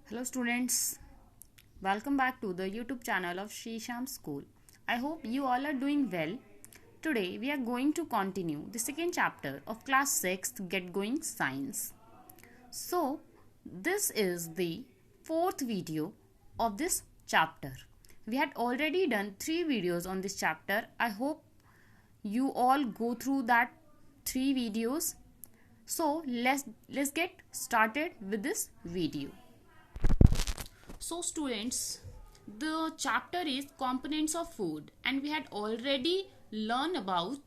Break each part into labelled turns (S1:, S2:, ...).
S1: Hello students, welcome back to the YouTube channel of Shri Sham School. I hope you all are doing well. Today we are going to continue the second chapter of class 6th Get Going Science. So this is the fourth video of this chapter. We had already done 3 videos on this chapter. I hope you all go through that 3 videos. So let's get started with this video. So students, the chapter is components of food, and we had already learned about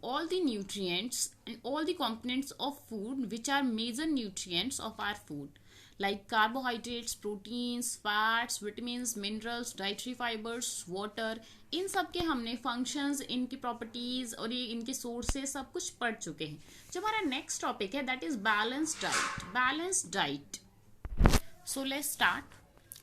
S1: all the nutrients and all the components of food which are major nutrients of our food, like carbohydrates, proteins, fats, vitamins, minerals, dietary fibers, water. इन सब के हमने functions, इनकी properties और ये इनके sources सब कुछ पढ़ चुके हैं. जो हमारा नेक्स्ट टॉपिक है that is balanced diet. So let's start.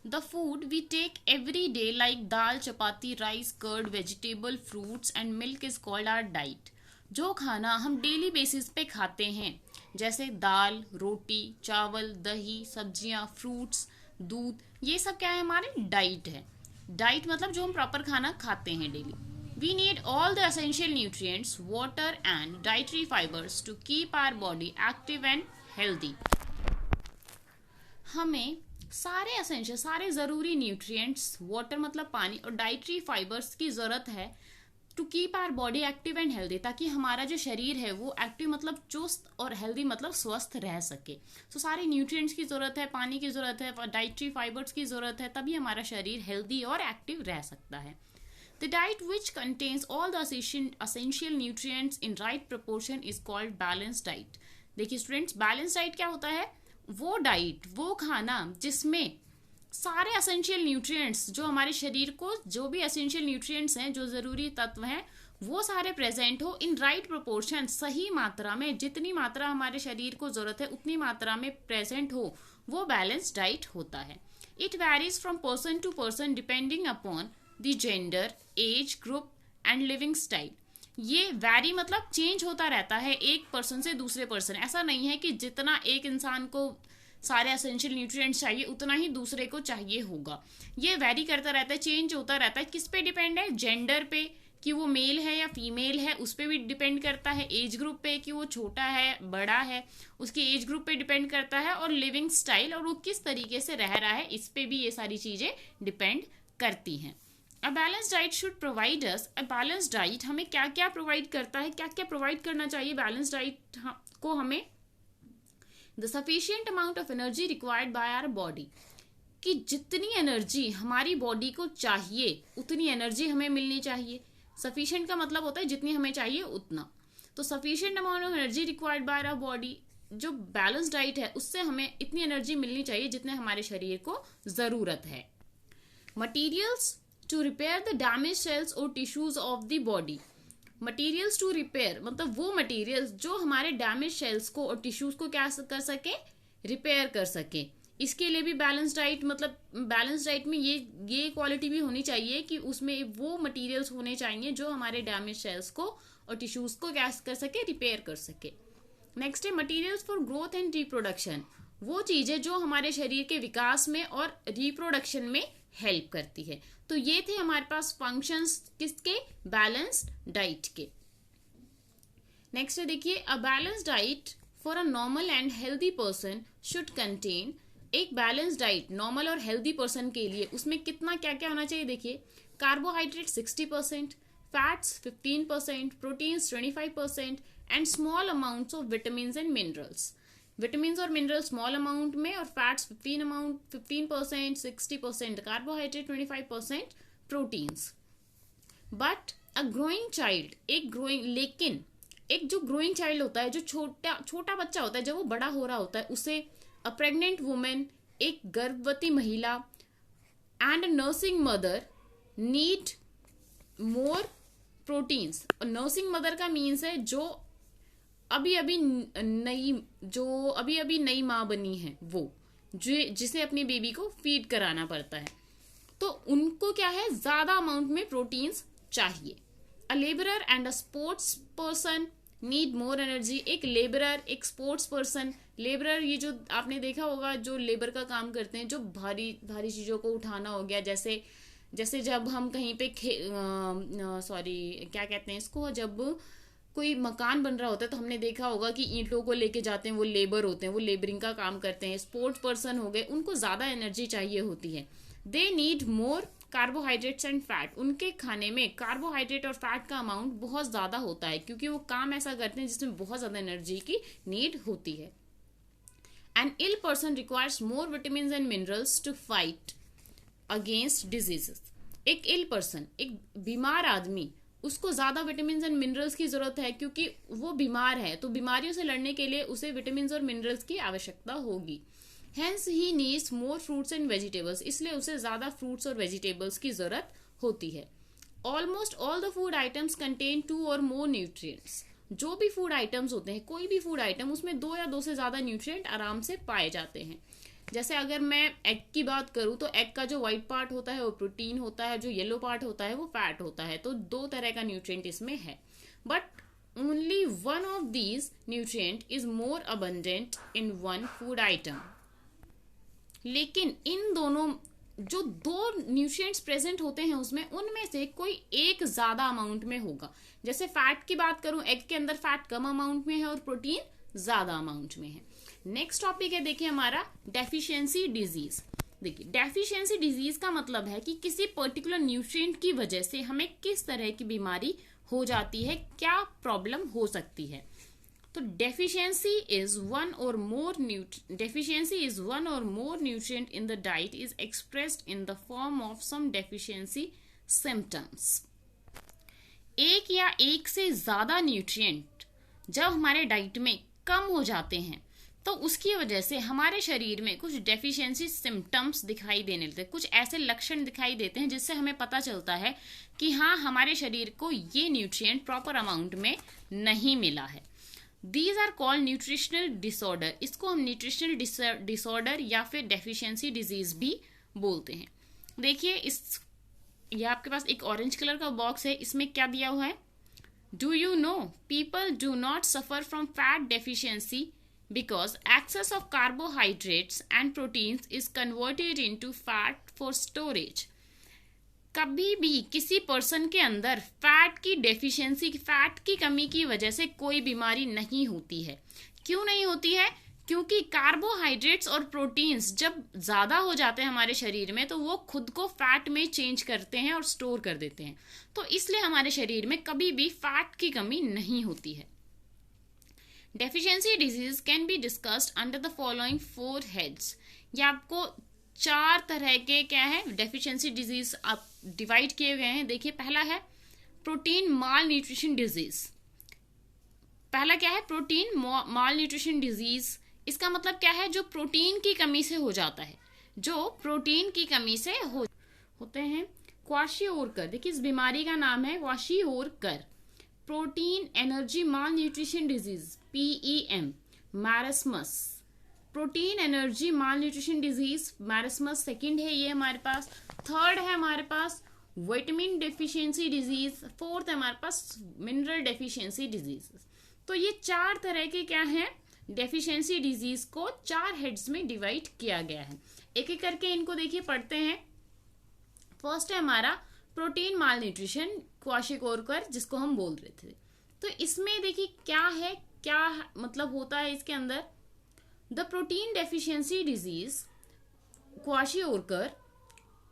S1: The food we take every day like dal, chapati, rice, curd, vegetable, fruits and milk is called our diet. जो खाना हम डेली बेसिस पे खाते हैं जैसे दाल, रोटी, चावल, दही, सब्जियां, फ्रूट्स, दूध, ये सब क्या है? हमारे डाइट है. डाइट मतलब जो हम प्रॉपर खाना खाते हैं daily. We need all the essential nutrients, water and dietary fibers to keep our body active and healthy. हमें सारे एसेंशियल, सारे ज़रूरी न्यूट्रिएंट्स, वाटर मतलब पानी और डाइटरी फाइबर्स की ज़रूरत है to keep our body active and healthy, ताकि हमारा जो शरीर है वो एक्टिव मतलब चुस्त और हेल्दी मतलब स्वस्थ रह सके. सो सारे न्यूट्रिएंट्स की ज़रूरत है, पानी की ज़रूरत है, डाइटरी फाइबर्स की ज़रूरत है, तभी हमारा शरीर हेल्दी और एक्टिव रह सकता है. The diet which contains all the essential nutrients in right proportion is called balanced diet. देखिए स्टूडेंट्स, बैलेंस डाइट क्या होता है? वो डाइट, वो खाना जिसमें सारे एसेंशियल न्यूट्रिएंट्स, जो हमारे शरीर को जो भी एसेंशियल न्यूट्रिएंट्स हैं, जो ज़रूरी तत्व हैं, वो सारे प्रेजेंट हो इन राइट प्रोपोर्शन, सही मात्रा में. जितनी मात्रा हमारे शरीर को ज़रूरत है उतनी मात्रा में प्रेजेंट हो, वो बैलेंस डाइट होता है. It varies from person to person depending upon the gender, age group and living style. ये वैरी मतलब चेंज होता रहता है एक पर्सन से दूसरे पर्सन. ऐसा नहीं है कि जितना एक इंसान को सारे एसेंशियल न्यूट्रिएंट्स चाहिए उतना ही दूसरे को चाहिए होगा. ये वैरी करता रहता है, चेंज होता रहता है. किस पे डिपेंड है? जेंडर पे, कि वो मेल है या फीमेल है, उस पर भी डिपेंड करता है. एज ग्रुप पे, कि वो छोटा है बड़ा है, उसकी एज ग्रुप पे डिपेंड करता है. और लिविंग स्टाइल, और वो किस तरीके से रह रहा है, इस पे भी ये सारी चीज़ें डिपेंड करती हैं. A balance diet should provide us, a balance diet हमें क्या क्या प्रोवाइड करता है, क्या क्या प्रोवाइड करना चाहिए बैलेंस डाइट को हमें? The sufficient amount of energy required by our body, कि जितनी एनर्जी हमारी बॉडी को चाहिए उतनी एनर्जी हमें मिलनी चाहिए. सफिशियंट का मतलब होता है जितनी हमें चाहिए उतना. तो sufficient amount of energy required by our body, जो बैलेंस डाइट है उससे हमें इतनी एनर्जी मिलनी चाहिए जितने हमारे शरीर को ज़रूरत है. Materials to repair the damage cells और tissues of the body. Materials to repair मतलब वो मटीरियल्स जो हमारे डैमेज सेल्स को और टिश्यूज को क्या कर सके? रिपेयर कर सके. इसके लिए भी बैलेंस डाइट मतलब बैलेंस डाइट में ये क्वालिटी भी होनी चाहिए कि उसमें वो मटीरियल्स होने चाहिए जो हमारे डैमेज सेल्स को और टिश्यूज को क्या कर सके? रिपेयर कर सके. नेक्स्ट है materials for growth and reproduction. वो चीज़ें जो हमारे शरीर के विकास में और रिप्रोडक्शन में हेल्प करती है. तो ये थे हमारे पास फंक्शंस किसके? बैलेंस्ड डाइट के. नेक्स्ट है देखिए, a balance diet for a normal and healthy person should contain. एक बैलेंस डाइट नॉर्मल और हेल्दी पर्सन के लिए उसमें कितना क्या क्या होना चाहिए? देखिए, carbohydrate 60%, fats 15%, proteins 25% and small amounts of vitamin and minerals. Vitamin और मिनरल स्मॉल अमाउंट में, और fats 15%, 60% carbohydrate, 25% proteins. But a growing child, लेकिन एक जो ग्रोइंग चाइल्ड होता है, जो छोटा बच्चा होता है, जब वो बड़ा हो रहा होता है, उसे अ प्रेग्नेंट वुमेन, एक गर्भवती महिला and nursing mother need more proteins. Nursing mother का मीन्स है जो अभी अभी नई माँ बनी है, वो जिसे अपनी बेबी को फीड कराना पड़ता है, तो उनको क्या है? ज़्यादा अमाउंट में प्रोटीन्स चाहिए. A labourer and a sports person need more energy. एक लेबरर, एक स्पोर्ट्स पर्सन, लेबरर, ये जो आपने देखा होगा जो लेबर का काम करते हैं, जो भारी भारी चीज़ों को उठाना हो गया, जैसे जैसे जब हम कहीं पे सॉरी क्या कहते हैं इसको, जब कोई मकान बन रहा होता है तो हमने देखा होगा कि ईंटों को लेके जाते हैं, वो लेबर होते हैं, वो लेबरिंग का काम करते हैं। स्पोर्ट्स पर्सन हो गए, उनको ज़्यादा एनर्जी चाहिए होती है। They need more carbohydrates and fat, उनके खाने में कार्बोहाइड्रेट और फैट का अमाउंट बहुत ज़्यादा होता है, क्योंकि वो काम ऐसा करते हैं जिसमें बहुत ज़्यादा एनर्जी की नीड होती है। An ill person requires more vitamin and minerals to fight against diseases. एक इल पर्सन, एक बीमार आदमी, उसको ज्यादा विटामिन एंड मिनरल्स की जरूरत है, क्योंकि वो बीमार है, तो बीमारियों से लड़ने के लिए उसे विटामिन और मिनरल्स की आवश्यकता होगी। Hence he needs more fruits and vegetables, इसलिए उसे ज्यादा फ्रूट्स और वेजिटेबल्स की जरूरत होती है। Almost all the food items contain 2 और मोर न्यूट्रिएंट्स, जो भी फूड आइटम्स होते हैं, कोई भी फूड आइटम, उसमें 2 या 2 से ज्यादा न्यूट्रिएंट आराम से पाए जाते हैं। जैसे अगर मैं एग की बात करूं तो एग का जो व्हाइट पार्ट होता है वो प्रोटीन होता है, जो येलो पार्ट होता है वो फैट होता है, तो 2 तरह का न्यूट्रिएंट इसमें है। But only one of these nutrient is more abundant in one food item. लेकिन इन दोनों जो 2 न्यूट्रिएंट्स प्रेजेंट होते हैं उसमें, उनमें से कोई एक ज्यादा अमाउंट में होगा। जैसे फैट की बात करूं, एग के अंदर फैट कम अमाउंट में है और प्रोटीन ज्यादा अमाउंट में है। नेक्स्ट टॉपिक है देखिए हमारा डेफिशिएंसी डिजीज। देखिए डेफिशिएंसी डिजीज का मतलब है कि किसी पर्टिकुलर न्यूट्रिएंट की वजह से हमें किस तरह की बीमारी हो जाती है, क्या प्रॉब्लम हो सकती है। तो deficiency is one or more nutrient in the diet is expressed in the form of some deficiency symptoms. एक या एक से ज्यादा न्यूट्रिएंट जब हमारे डाइट में कम हो जाते हैं तो उसकी वजह से हमारे शरीर में कुछ डेफिशिएंसी सिम्टम्स दिखाई देने लगते हैं, कुछ ऐसे लक्षण दिखाई देते हैं जिससे हमें पता चलता है कि हाँ, हमारे शरीर को ये न्यूट्रिएंट प्रॉपर अमाउंट में नहीं मिला है। These are called nutritional disorder, इसको हम न्यूट्रिशनल डिसऑर्डर या फिर डेफिशिएंसी डिजीज भी बोलते हैं। देखिए ये आपके पास एक ऑरेंज कलर का बॉक्स है, इसमें क्या दिया हुआ है, do you know people do not suffer from fat deficiency because excess of carbohydrates and proteins is converted into fat for storage। कभी भी किसी पर्सन के अंदर फैट की डेफिशिएंसी, फैट की कमी की वजह से कोई बीमारी नहीं होती है। क्यों नहीं होती है? क्योंकि कार्बोहाइड्रेट्स और प्रोटीन्स जब ज्यादा हो जाते हैं हमारे शरीर में तो वो खुद को फैट में चेंज करते हैं और स्टोर कर देते हैं, तो इसलिए हमारे शरीर में कभी भी फैट की कमी नहीं होती है। Deficiency disease can be discussed under the following 4 heads. ये आपको 4 तरह के क्या है डेफिशिएंसी डिजीज आप डिवाइड किए गए हैं। देखिए पहला है प्रोटीन माल न्यूट्रिशन डिजीज। पहला क्या है? प्रोटीन माल न्यूट्रिशन डिजीज। इसका मतलब क्या है? जो प्रोटीन की कमी से हो जाता है, जो प्रोटीन की कमी से होते हैं। क्वाशियोरकर, देखिए इस बीमारी का नाम है kwashiorkor. Protein energy malnutrition disease PEM, marasmus. Protein energy malnutrition disease marasmus second है ये हमारे पास। थर्ड है हमारे पास विटामिन डेफिशिएंसी डिजीज। फोर्थ है हमारे पास मिनरल डेफिशिएंसी डिजीज। तो ये 4 तरह के क्या है डेफिशिएंसी डिजीज को 4 हेड्स में डिवाइड किया गया है। एक एक करके इनको देखिए पढ़ते हैं। फर्स्ट है हमारा प्रोटीन माल न्यूट्रिशन क्वाशियोरकर, जिसको हम बोल रहे थे। तो इसमें देखिए क्या है, क्या मतलब होता है इसके अंदर। The protein deficiency disease kwashiorkor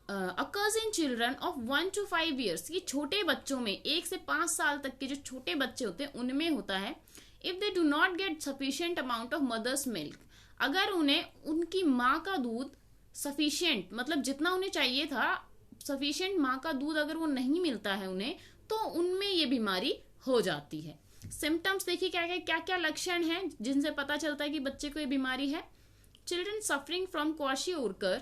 S1: occurs in children of 1 to 5 years। ये छोटे बच्चों में 1 से 5 साल तक के जो छोटे बच्चे होते हैं उनमें होता है। If they do not get sufficient amount of mother's milk, अगर उन्हें उनकी माँ का दूध सफिशिएंट, मतलब जितना उन्हें चाहिए था सफिशिएंट माँ का दूध अगर वो नहीं मिलता है उन्हें, तो उनमें ये बीमारी हो जाती है। सिम्टम्स देखिए क्या क्या लक्षण हैं जिनसे पता चलता है कि बच्चे को ये बीमारी है। Children suffering from kwashiorkor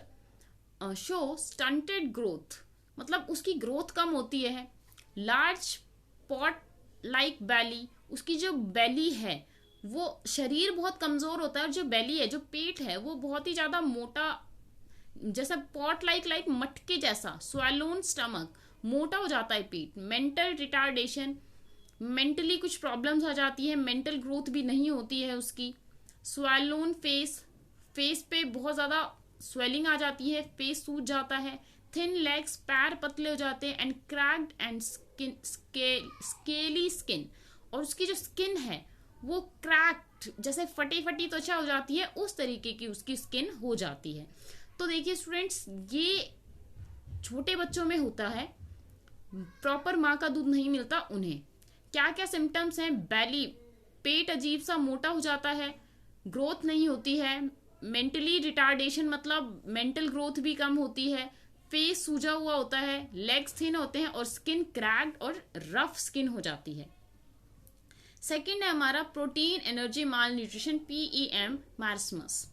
S1: show stunted growth, मतलब उसकी ग्रोथ कम होती है। लार्ज पॉट लाइक बेली, उसकी जो बेली है वो शरीर बहुत कमजोर होता है, और जो बेली है, जो पेट है, वो बहुत ही ज्यादा मोटा, जैसा पॉट लाइक मटके जैसा, स्वैलोन स्टमक, मोटा हो जाता है पेट। मेंटल रिटार्डेशन, मेंटली कुछ प्रॉब्लम्स आ जाती है, मेंटल ग्रोथ भी नहीं होती है उसकी। स्वैलोन फेस, फेस पे बहुत ज्यादा स्वेलिंग आ जाती है, फेस सूज जाता है। थिन लेग्स, पैर पतले हो जाते हैं। And cracked and scaly skin, और उसकी जो स्किन है वो क्रैक्ड, जैसे फटी फटी त्वचा हो जाती है, उस तरीके की उसकी स्किन हो जाती है। तो देखिए स्टूडेंट्स, ये छोटे बच्चों में होता है, प्रॉपर माँ का दूध नहीं मिलता उन्हें। क्या क्या सिम्टम्स हैं? बेली, पेट अजीब सा मोटा हो जाता है, ग्रोथ नहीं होती है, मेंटली रिटार्डेशन मतलब मेंटल ग्रोथ भी कम होती है, फेस सूजा हुआ होता है, लेग्स थिन होते हैं और स्किन क्रैक्ड और रफ स्किन हो जाती है। सेकेंड है हमारा protein energy malnutrition, PEM, marasmus.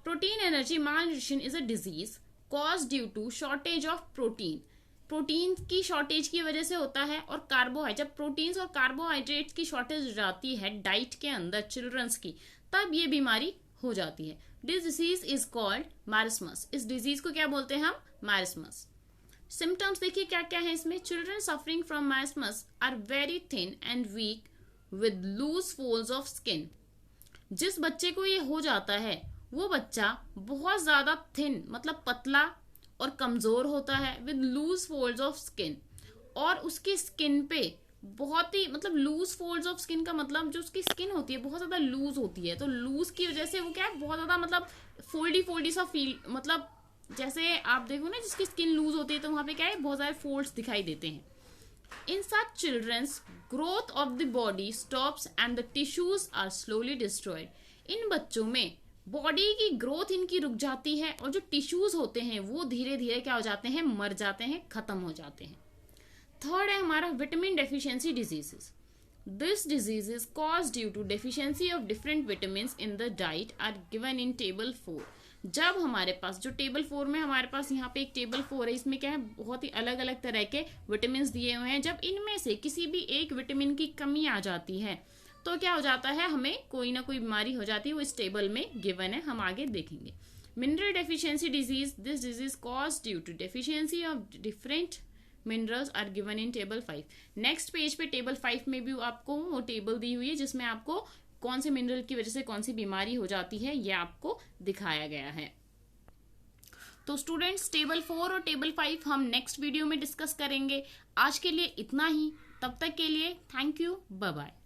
S1: Protein energy malnutrition is a disease cause due to shortage of protein. Protein की शॉर्टेज की वजह से होता है, और कार्बोहाइड्रेट, जब प्रोटीन्स और कार्बोहाइड्रेट्स की शॉर्टेज हो जाती है डाइट के अंदर चिल्ड्रंस की, तब ये बीमारी हो जाती है। This disease is called marasmus. इस डिजीज को क्या बोलते हैं हम? मार्समस। सिम्टम्स देखिए क्या क्या है इसमें। Children suffering from marasmus are very thin and weak with loose folds of skin. जिस बच्चे को ये हो जाता है वो बच्चा बहुत ज्यादा थिन मतलब पतला और कमजोर होता है, with loose folds of skin, और उसकी स्किन पे बहुत ही मतलब लूज फोल्ड्स ऑफ स्किन का मतलब जो उसकी स्किन होती है बहुत ज्यादा लूज होती है, तो लूज की वजह से वो क्या है बहुत ज्यादा मतलब फोल्डी फोल्डी सा फील, मतलब जैसे आप देखो ना जिसकी स्किन लूज होती है तो वहां पे क्या है बहुत सारे फोल्ड्स दिखाई देते हैं। In such children's, growth of the body stops and the tissues are slowly destroyed. इन बच्चों में बॉडी की ग्रोथ इनकी रुक जाती है और जो टिश्यूज होते हैं वो धीरे धीरे क्या हो जाते हैं? मर जाते हैं, खत्म हो जाते हैं। थर्ड है हमारा vitamin deficiency diseases. This disease is cause due to deficiency of different vitamin in the diet are given in table 4। जब हमारे पास जो टेबल 4 में हमारे पास यहाँ पे एक टेबल 4 है, इसमें क्या है बहुत ही अलग अलग तरह के विटामिन दिए हुए हैं। जब इनमें से किसी भी एक विटामिन की कमी आ जाती है तो क्या हो जाता है? हमें कोई ना कोई बीमारी हो जाती है, वो इस टेबल में गिवन है, हम आगे देखेंगे। Mineral deficiency disease, this disease cause due to deficiency of different minerals are given in table 5। Next page पे टेबल 5 में भी आपको वो टेबल दी हुई है जिसमें आपको कौन से मिनरल की वजह से कौन सी बीमारी हो जाती है ये आपको दिखाया गया है। तो स्टूडेंट्स टेबल 4 और टेबल 5 हम नेक्स्ट वीडियो में डिस्कस करेंगे। आज के लिए इतना ही, तब तक के लिए थैंक यू, बाय बाय।